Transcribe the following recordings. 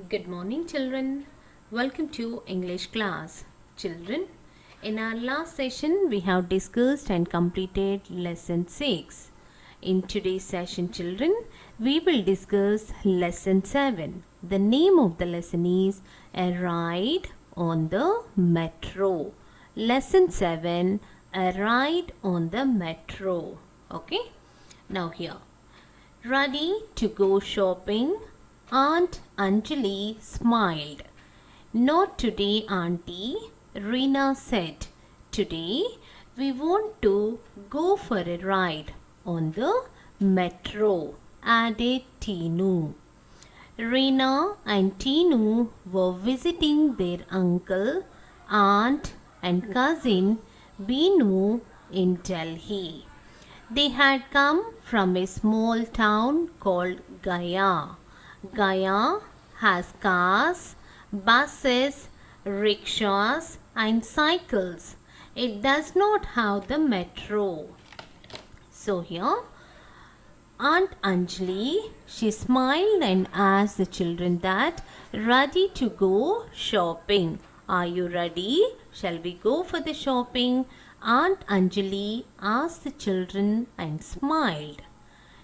Good morning, children. Welcome to English class. Children, in our last session, we have discussed and completed lesson 6. In today's session, children, we will discuss lesson 7. The name of the lesson is A Ride on the Metro. Lesson 7, A Ride on the Metro. Okay? Now here. Ready to go shopping? Aunt Anjali smiled. Not today, Auntie, Reena said. Today we want to go for a ride on the metro, added Tinu. Reena and Tinu were visiting their uncle, aunt, and cousin Binu in Delhi. They had come from a small town called Gaya. Gaya has cars, buses, rickshaws, and cycles. It does not have the metro. So here, Aunt Anjali, she smiled and asked the children that, ready to go shopping. Are you ready? Shall we go for the shopping? Aunt Anjali asked the children and smiled.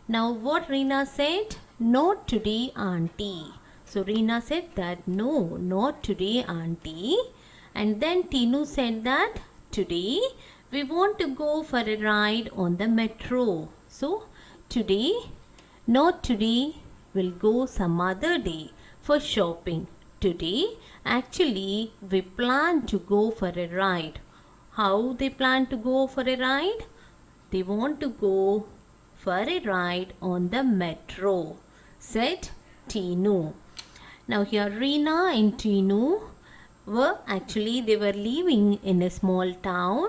Now what Reena said? Not today, Auntie. So Reena said that no, not today, Auntie. And then Tinu said that today we want to go for a ride on the metro. So today, not today, we'll go some other day for shopping. Today, actually, we plan to go for a ride. How they plan to go for a ride? They want to go for a ride on the metro, said Tinu. Now here Reena and Tinu they were living in a small town,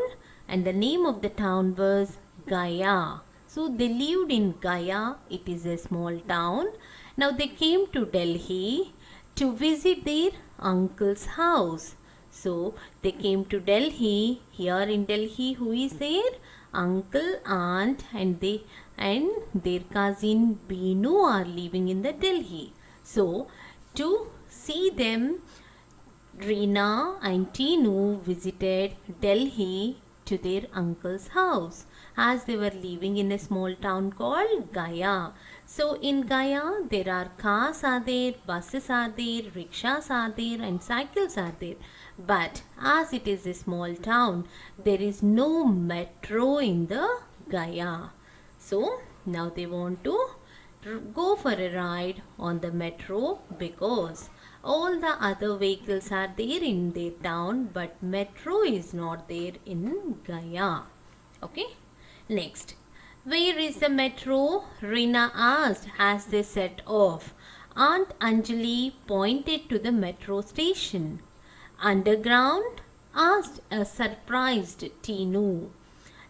and the name of the town was Gaya. So they lived in Gaya. It is a small town. Now they came to Delhi to visit their uncle's house. So they came to Delhi. Here in Delhi, who is there? Uncle, aunt, and their cousin Binu are living in the Delhi. So to see them, Reena and Tinu visited Delhi to their uncle's house as they were living in a small town called Gaya. So in Gaya there are cars are there, buses are there, rickshaws are there, and cycles are there. But as it is a small town, there is no metro in the Gaya. So now they want to go for a ride on the metro because all the other vehicles are there in their town, but metro is not there in Gaya. Okay. Next. Where is the metro? Reena asked as they set off. Aunt Anjali pointed to the metro station. Underground? Asked a surprised Tinu.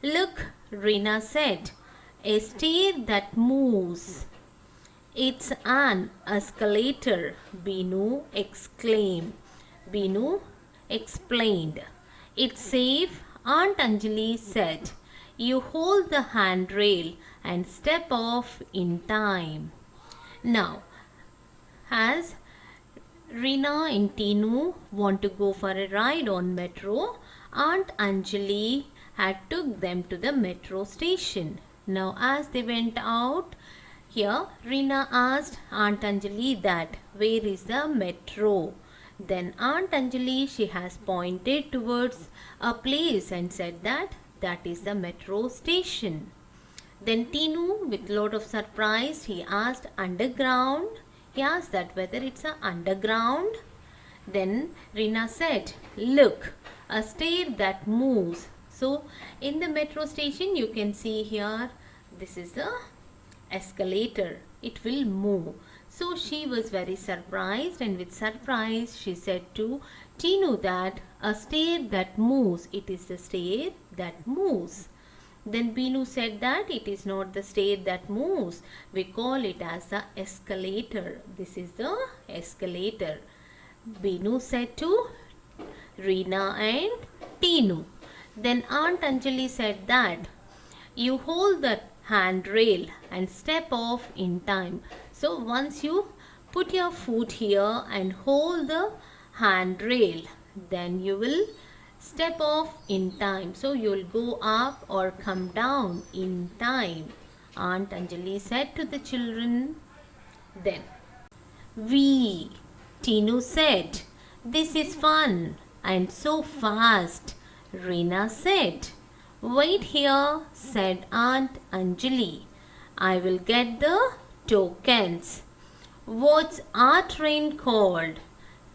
Look, Reena said. A stair that moves. It's an escalator, Binu exclaimed. Binu explained. It's safe, Aunt Anjali said. You hold the handrail and step off in time. Now, as Reena and Tinu want to go for a ride on metro, Aunt Anjali had took them to the metro station. Now, as they went out, here Reena asked Aunt Anjali that where is the metro? Then Aunt Anjali, she has pointed towards a place and said that is the metro station. Then Tinu, with lot of surprise, he asked underground. He asked that whether it's a underground. Then Reena said, look, a stair that moves. So in the metro station you can see here, this is the escalator. It will move. So she was very surprised, and with surprise she said to Tinu that a stair that moves, it is the stair that moves. Then Binu said that it is not the stair that moves. We call it as the escalator. This is the escalator. Binu said to Reena and Tinu. Then Aunt Anjali said that you hold the handrail and step off in time. So once you Put your foot here and hold the handrail. Then you will step off in time. So you will go up or come down in time. Aunt Anjali said to the children. Then we, Tinu said, this is fun and so fast. Reena said, wait here, said Aunt Anjali. I will get the tokens. What's our train called?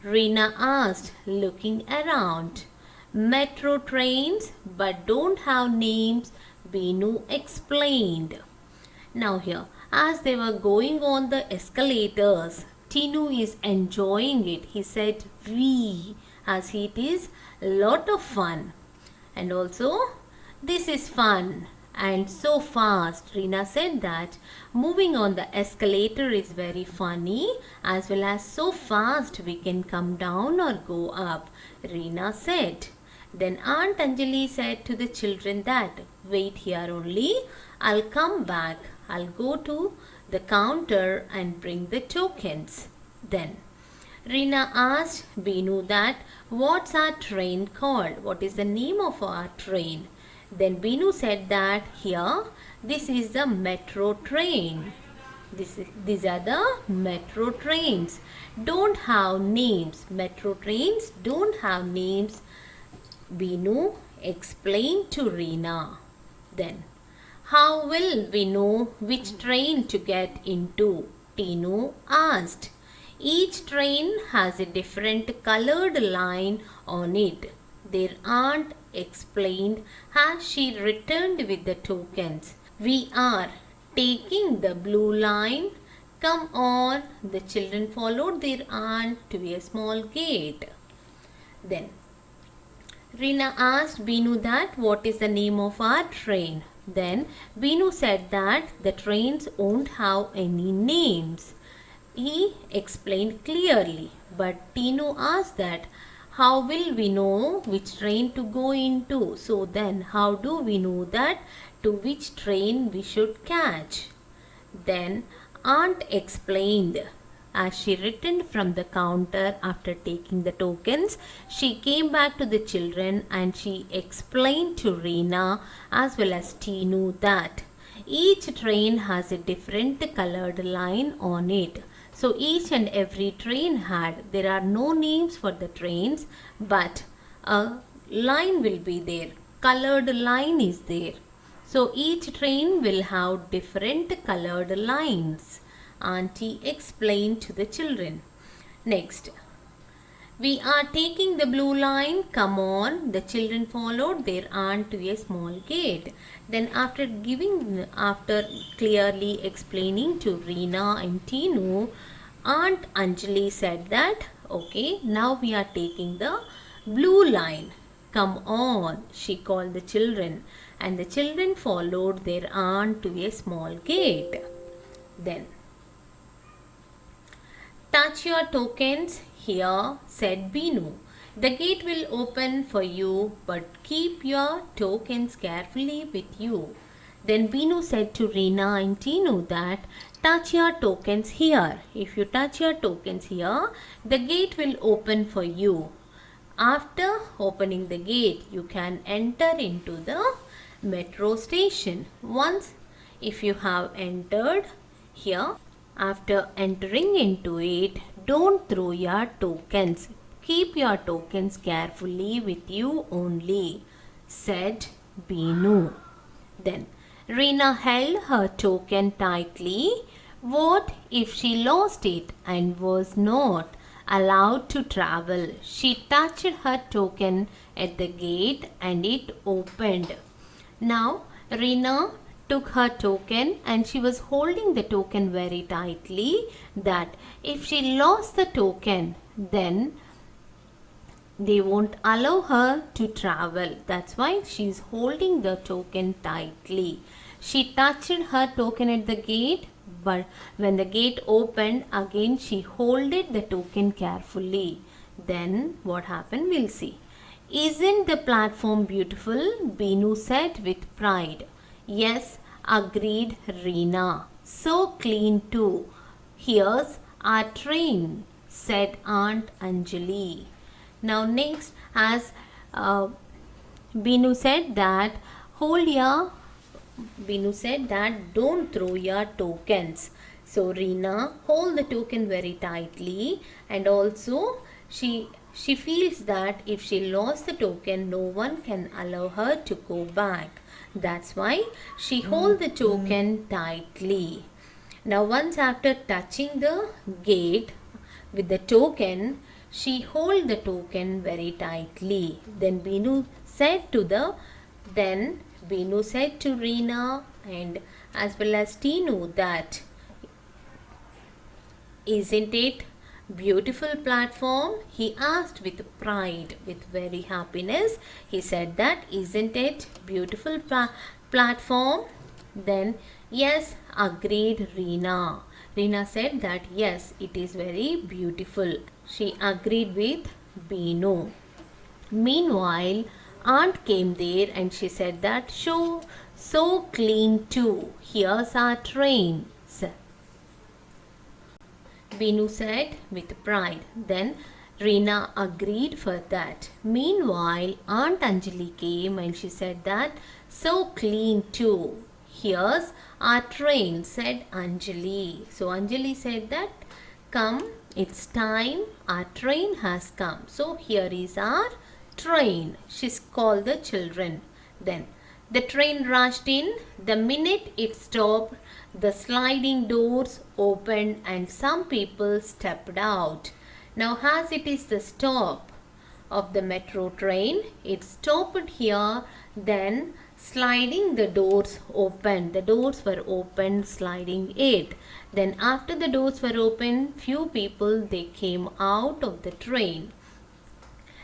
Reena asked, looking around. Metro trains, but don't have names, Binu explained. Now here, as they were going on the escalators, Tinu is enjoying it. He said, we, as it is a lot of fun. And also, this is fun and so fast. Reena said that moving on the escalator is very funny, as well as so fast we can come down or go up, Reena said. Then Aunt Anjali said to the children that, wait here only, I'll come back. I'll go to the counter and bring the tokens. Then Reena asked Binu that, what's our train called? What is the name of our train? Then Binu said that, here, this is the metro train. These are the metro trains. Don't have names. Metro trains don't have names, Binu explained to Reena. Then, how will we know which train to get into? Tinu asked. Each train has a different colored line on it. Their aunt explained as she returned with the tokens. We are taking the blue line. Come on. The children followed their aunt to a small gate. Then Reena asked Binu that, what is the name of our train? Then Binu said that the trains won't have any names. He explained clearly, but Tinu asked that, how will we know which train to go into? So then, how do we know that to which train we should catch? Then Aunt explained. As she returned from the counter after taking the tokens, she came back to the children and she explained to Reena as well as Tinu that each train has a different colored line on it. So each and every train there are no names for the trains, but a line will be there. Colored line is there. So each train will have different colored lines. Auntie explained to the children. Next, we are taking the blue line. Come on. The children followed their aunt to a small gate. Then after clearly explaining to Reena and Tinu, Aunt Anjali said that, okay, now we are taking the blue line. Come on, she called the children. And the children followed their aunt to a small gate. Then, touch your tokens here, said Binu. The gate will open for you, but keep your tokens carefully with you. Then Binu said to Reena and Tinu that, touch your tokens here. If you touch your tokens here, the gate will open for you. After opening the gate, you can enter into the metro station. Once if you have entered here, after entering into it, don't throw your tokens. Keep your tokens carefully with you only, said Binu. Then Reena held her token tightly. What if she lost it and was not allowed to travel? She touched her token at the gate and it opened. Now Reena took her token and she was holding the token very tightly, that if she lost the token, then they won't allow her to travel. That's why she's holding the token tightly. She touched her token at the gate, but when the gate opened, again she holded the token carefully. Then what happened, we'll see. Isn't the platform beautiful? Binu said with pride. Yes, agreed Reena. So clean too. Here's our train, said Aunt Anjali. Now next, as Binu said that hold your Binu said that don't throw your tokens. So Reena hold the token very tightly, and also she feels that if she lost the token, no one can allow her to go back. That's why she hold the token tightly. Now once after touching the gate with the token, she hold the token very tightly. Then Binu said to Reena and as well as Tinu that isn't it beautiful platform? He asked with pride, with very happiness. He said that isn't it beautiful platform? Then yes, agreed Reena. Reena said that yes, it is very beautiful. She agreed with Binu. Meanwhile, Aunt came there and she said that so clean too. Here's our train. Binu said with pride. Then Reena agreed for that. Meanwhile, Aunt Anjali came and she said that so clean too. Here's our train, said Anjali. So Anjali said that come, it's time, our train has come. So here is our train. She's called the children. Then the train rushed in. The minute it stopped, the sliding doors opened and some people stepped out. Now as it is the stop of the metro train, it stopped here, then sliding the doors opened. The doors were opened, sliding it. Then after the doors were opened, few people they came out of the train.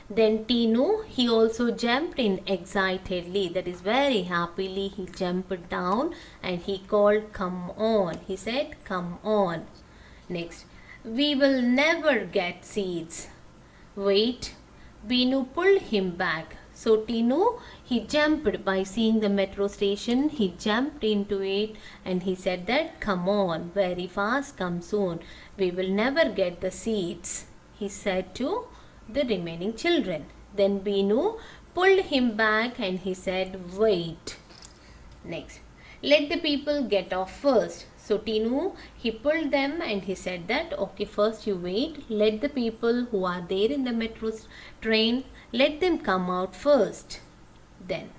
Then Tinu, he also jumped in excitedly, that is very happily he jumped down and he called, come on. He said, come on. Next, we will never get seats. Wait, Binu pulled him back. So Tinu, he jumped by seeing the metro station, he jumped into it and he said that, come on, very fast, come soon. We will never get the seats, he said to the remaining children. Then Binu pulled him back and he said, wait. Next, let the people get off first. So Tinu, he pulled them and he said that, okay, first you wait. Let the people who are there in the metro train, let them come out first. Then,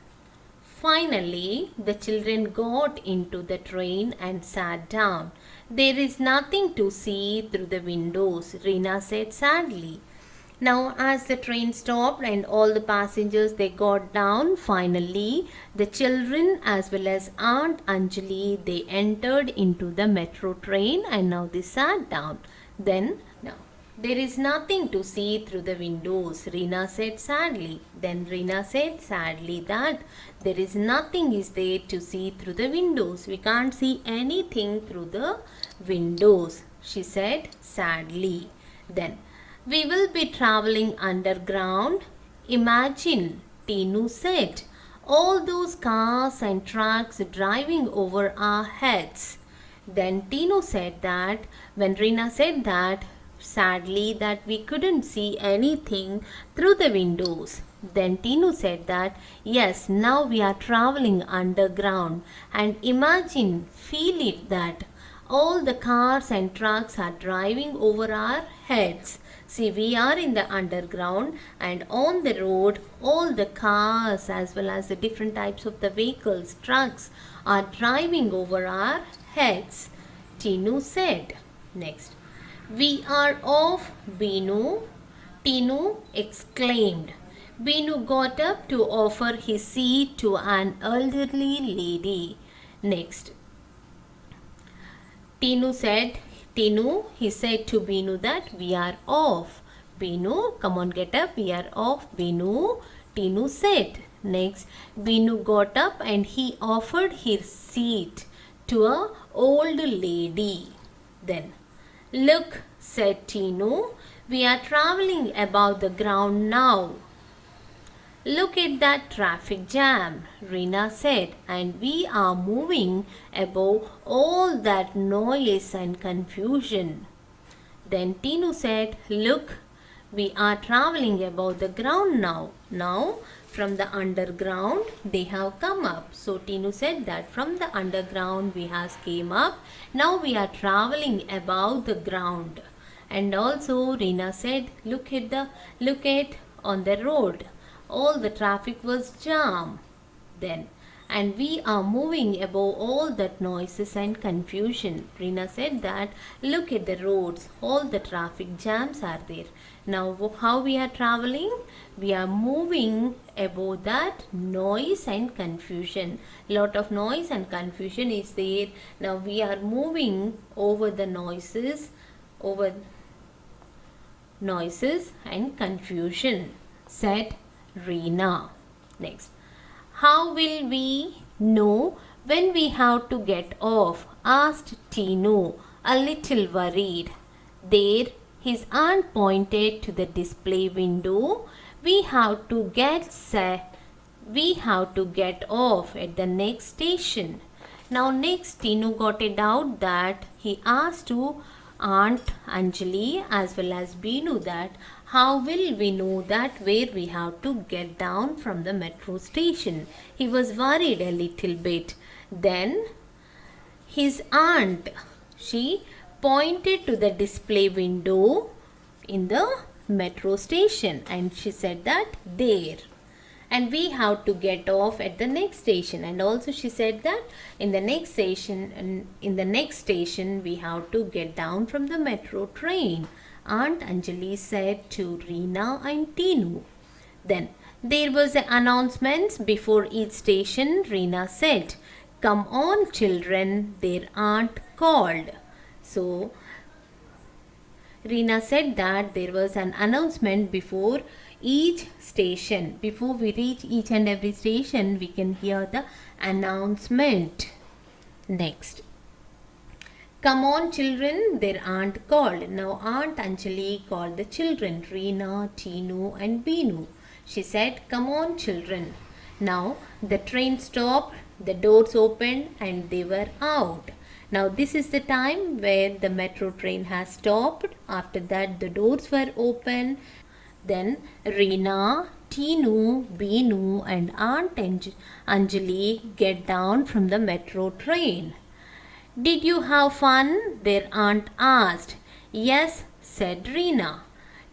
finally, the children got into the train and sat down. There is nothing to see through the windows, Reena said sadly. Now as the train stopped and all the passengers they got down, finally the children as well as Aunt Anjali they entered into the metro train and now they sat down. Then now there is nothing to see through the windows, Reena said sadly. Then Reena said sadly that there is nothing is there to see through the windows. We can't see anything through the windows, she said sadly. Then we will be traveling underground. Imagine, Tinu said, all those cars and trucks driving over our heads. Then Tinu said that, when Reena said that, sadly that we couldn't see anything through the windows. Then Tinu said that, yes, now we are traveling underground and imagine, feel it that all the cars and trucks are driving over our heads. See, we are in the underground and on the road, all the cars as well as the different types of the vehicles, trucks are driving over our heads, Tinu said. Next, we are off, Binu, Tinu exclaimed. Binu got up to offer his seat to an elderly lady. Next, Tinu, he said to Binu that we are off. Binu, come on, get up, we are off, Binu, Tinu said. Next, Binu got up and he offered his seat to a old lady. Then, look, said Tinu, we are traveling above the ground now. Look at that traffic jam, Reena said, and we are moving above all that noise and confusion. Then Tinu said, "Look, we are traveling above the ground now. Now, from the underground, they have come up." So Tinu said that from the underground we have came up. Now we are traveling above the ground. And also Rina said, look at on the road. All the traffic was jam. Then, and we are moving above all that noises and confusion. Rina said that, look at the roads, all the traffic jams are there. Now how we are traveling? We are moving above that noise and confusion. Lot of noise and confusion is there. Now we are moving over the noises, over noises and confusion, said Reena. Next. How will we know when we have to get off? Asked Tinu, a little worried. There, his aunt pointed to the display window. We have to get off at the next station. Now next Tinu got a doubt that he asked to Aunt Anjali as well as Beenu that how will we know that where we have to get down from the metro station? He was worried a little bit. Then his aunt, she pointed to the display window in the metro station and she said that there. And we have to get off at the next station. And also she said that in the next station we have to get down from the metro train. Aunt Anjali said to Reena and Tinu. Then there was an announcement before each station. Reena said, "Come on children," their aunt called. So Reena said that there was an announcement before each station. Before we reach each and every station, we can hear the announcement. Next. "Come on children," their aunt called. Now Aunt Anjali called the children, Reena, Tinu and Beenu. She said, "Come on children." Now the train stopped, the doors opened and they were out. Now this is the time where the metro train has stopped. After that the doors were open. Then Reena, Tinu, Beenu and Aunt Anjali get down from the metro train. "Did you have fun?" their aunt asked. "Yes," said Reena.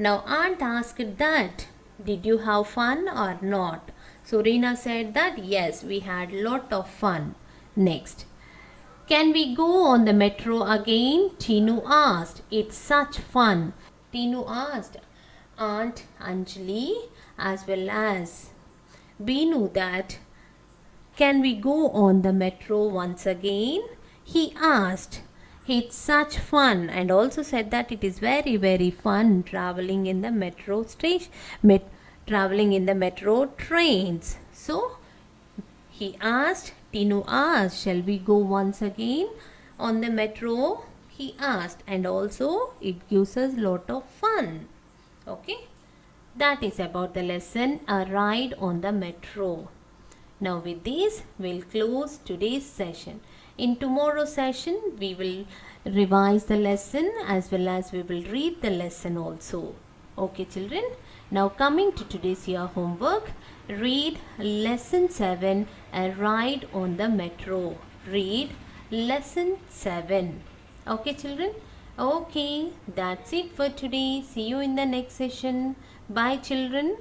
Now aunt asked that, "Did you have fun or not?" So Reena said that yes, we had lot of fun. Next. "Can we go on the metro again?" Tinu asked. "It's such fun." Tinu asked Aunt Anjali as well as Beenu that, "Can we go on the metro once again?" He asked. "It's such fun," and also said that it is very very fun traveling in the metro station, traveling in the metro trains. So he asked, Tinu asked, "Shall we go once again on the metro?" He asked, and also it gives us lot of fun. Okay, that is about the lesson, a ride on the metro. Now with this we'll close today's session. In tomorrow's session we will revise the lesson as well as we will read the lesson also. Okay children, now coming to today's year homework, read lesson 7, a ride on the metro. Read lesson 7. Okay children. Okay, that's it for today. See you in the next session. Bye children.